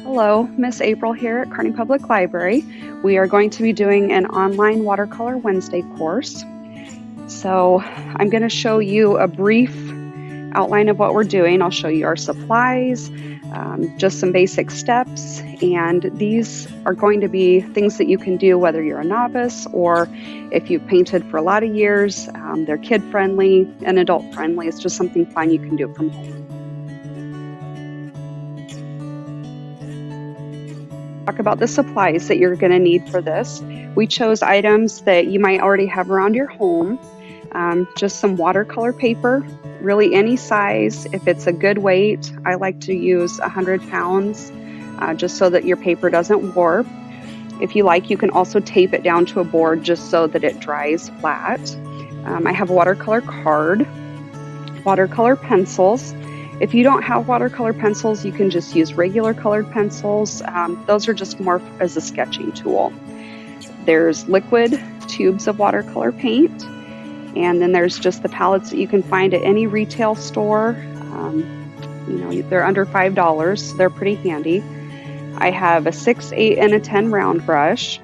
Hello, Miss April here at Kearney Public Library. We are going to be doing an online Watercolor Wednesday course. So I'm going to show you a brief outline of what we're doing. I'll show you our supplies, just some basic steps, and these are going to be things that you can do whether you're a novice or if you've painted for a lot of years. They're kid-friendly and adult-friendly. It's just something fun you can do from home. Talk about the supplies that you're going to need for this. We chose items that you might already have around your home. Just some watercolor paper, really any size. If it's a good weight, I like to use 100 pounds just so that your paper doesn't warp. If you like, you can also tape it down to a board just so that it dries flat. I have a watercolor card, watercolor pencils. If you don't have watercolor pencils, you can just use regular colored pencils. Those are just more as a sketching tool. There's liquid tubes of watercolor paint, and then there's just the palettes that you can find at any retail store. They're under $5, so they're pretty handy. I have a 6, 8, and a 10 round brush,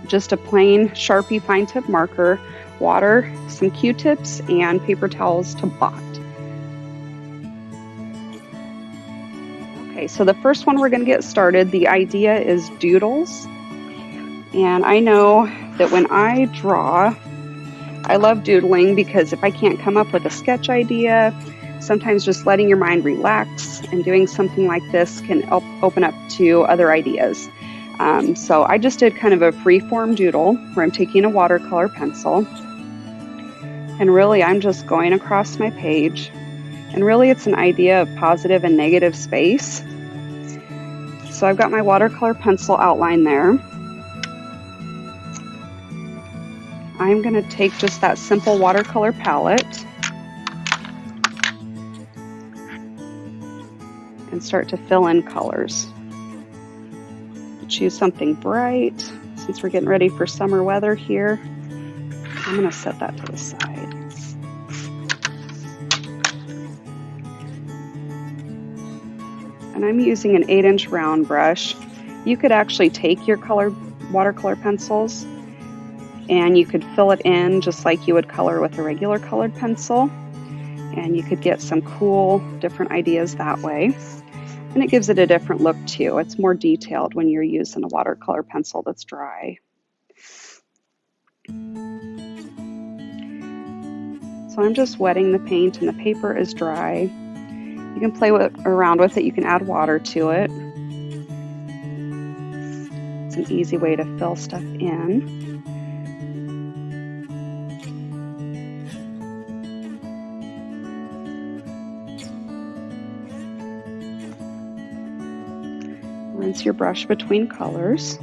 just a plain Sharpie fine tip marker, water, some Q-tips, and paper towels to blot. Okay, so the first one we're going to get started, the idea is doodles. And I know that when I draw, I love doodling because if I can't come up with a sketch idea, sometimes just letting your mind relax and doing something like this can open up to other ideas. So I just did kind of a free-form doodle where I'm taking a watercolor pencil and really I'm just going across my page. And really it's an idea of positive and negative space. So I've got my watercolor pencil outline there. I'm going to take just that simple watercolor palette and start to fill in colors. Choose something bright. Since we're getting ready for summer weather here, I'm going to set that to the side. And I'm using an 8-inch round brush. You could actually take your colored watercolor pencils and you could fill it in just like you would color with a regular colored pencil. And you could get some cool different ideas that way. And it gives it a different look too. It's more detailed when you're using a watercolor pencil that's dry. So I'm just wetting the paint and the paper is dry. You can play around with it. You can add water to it. It's an easy way to fill stuff in. Rinse your brush between colors.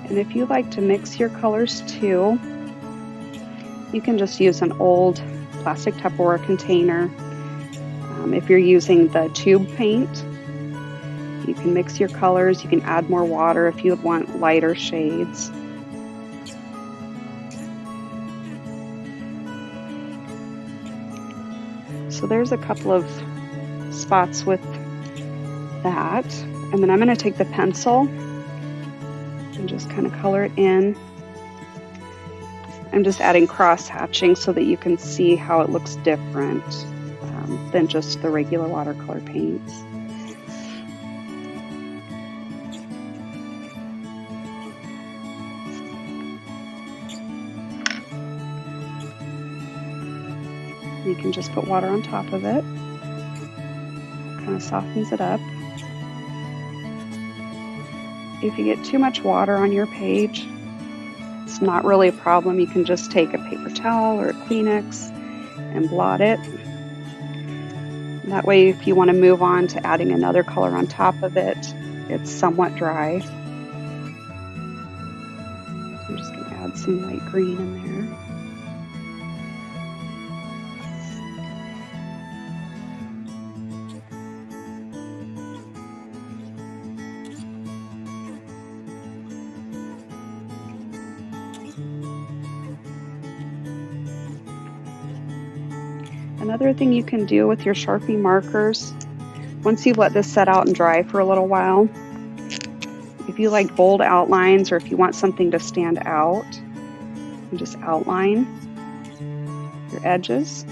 And if you like to mix your colors too, you can just use an old plastic Tupperware container. If you're using the tube paint, you can mix your colors. You can add more water if you want lighter shades. So there's a couple of spots with that. And then I'm going to take the pencil and just kind of color it in. I'm just adding cross hatching so that you can see how it looks different than just the regular watercolor paints. You can just put water on top of it. Kind of softens it up. If you get too much water on your page, it's not really a problem. You can just take a paper towel or a Kleenex and blot it. That way, if you want to move on to adding another color on top of it, it's somewhat dry. I'm just going to add some light green in there. Another thing you can do with your Sharpie markers, once you let this set out and dry for a little while, if you like bold outlines or if you want something to stand out, you just outline your edges.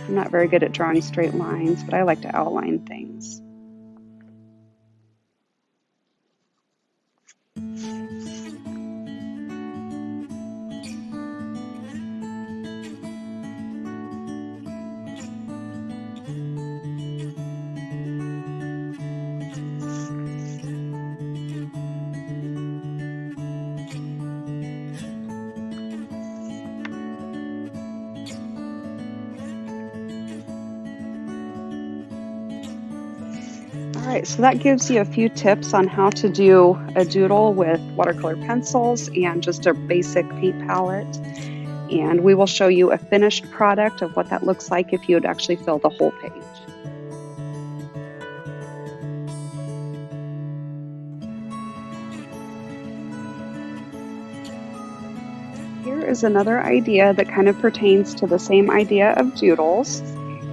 I'm not very good at drawing straight lines, but I like to outline things. Alright, so that gives you a few tips on how to do a doodle with watercolor pencils and just a basic paint palette. And we will show you a finished product of what that looks like if you would actually fill the whole page. Here is another idea that kind of pertains to the same idea of doodles.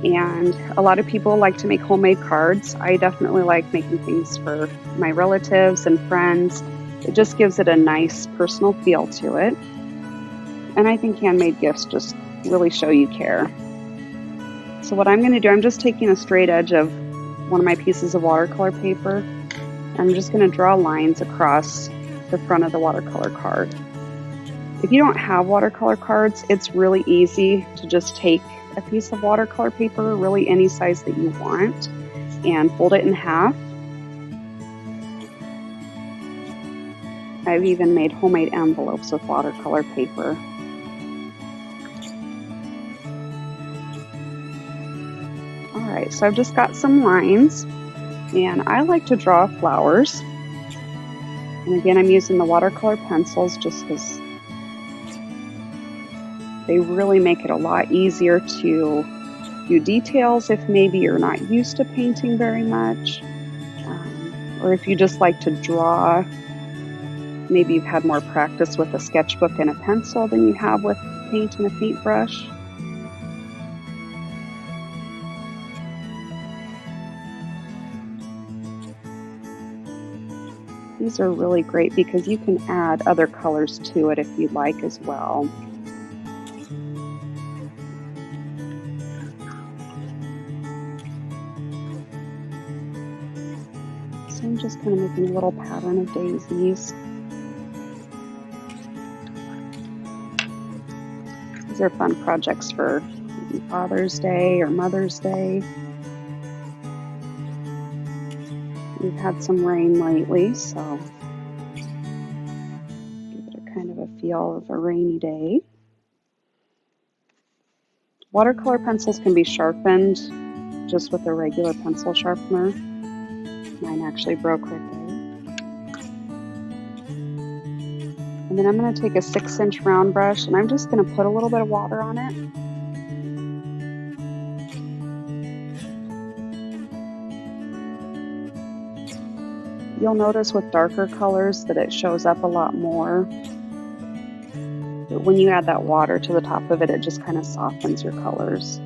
And a lot of people like to make homemade cards. I definitely like making things for my relatives and friends. It just gives it a nice personal feel to it. And I think handmade gifts just really show you care. So what I'm going to do, I'm just taking a straight edge of one of my pieces of watercolor paper. And I'm just going to draw lines across the front of the watercolor card. If you don't have watercolor cards, it's really easy to just take a piece of watercolor paper, really any size that you want, and fold it in half. I've even made homemade envelopes with watercolor paper. Alright, so I've just got some lines, and I like to draw flowers. And again, I'm using the watercolor pencils just because they really make it a lot easier to do details if maybe you're not used to painting very much, or if you just like to draw, maybe you've had more practice with a sketchbook and a pencil than you have with paint and a paintbrush. These are really great because you can add other colors to it if you'd like as well. So I'm just kind of making a little pattern of daisies. These are fun projects for maybe Father's Day or Mother's Day. We've had some rain lately, so give it a kind of a feel of a rainy day. Watercolor pencils can be sharpened just with a regular pencil sharpener. Mine actually broke right there. And then I'm going to take a 6-inch round brush and I'm just going to put a little bit of water on it. You'll notice with darker colors that it shows up a lot more. But when you add that water to the top of it, it just kind of softens your colors.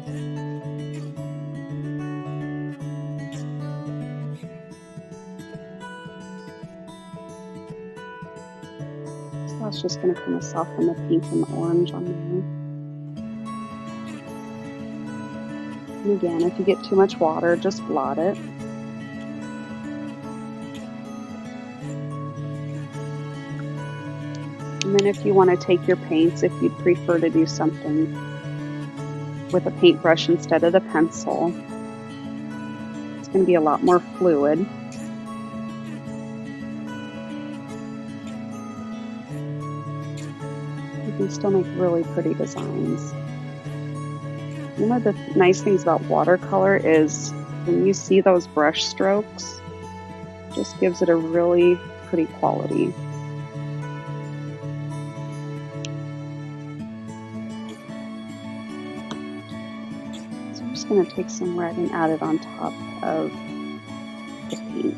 That's just going to kind of soften the pink and the orange on there. And again, if you get too much water, just blot it. And then if you want to take your paints, if you'd prefer to do something with a paintbrush instead of the pencil, it's going to be a lot more fluid. You can still make really pretty designs. One of the nice things about watercolor is when you see those brush strokes, it just gives it a really pretty quality. So I'm just going to take some red and add it on top of the pink.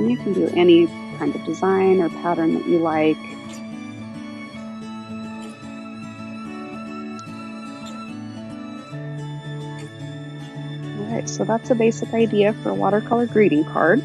And you can do any kind of design or pattern that you like. All right, so that's a basic idea for a watercolor greeting card.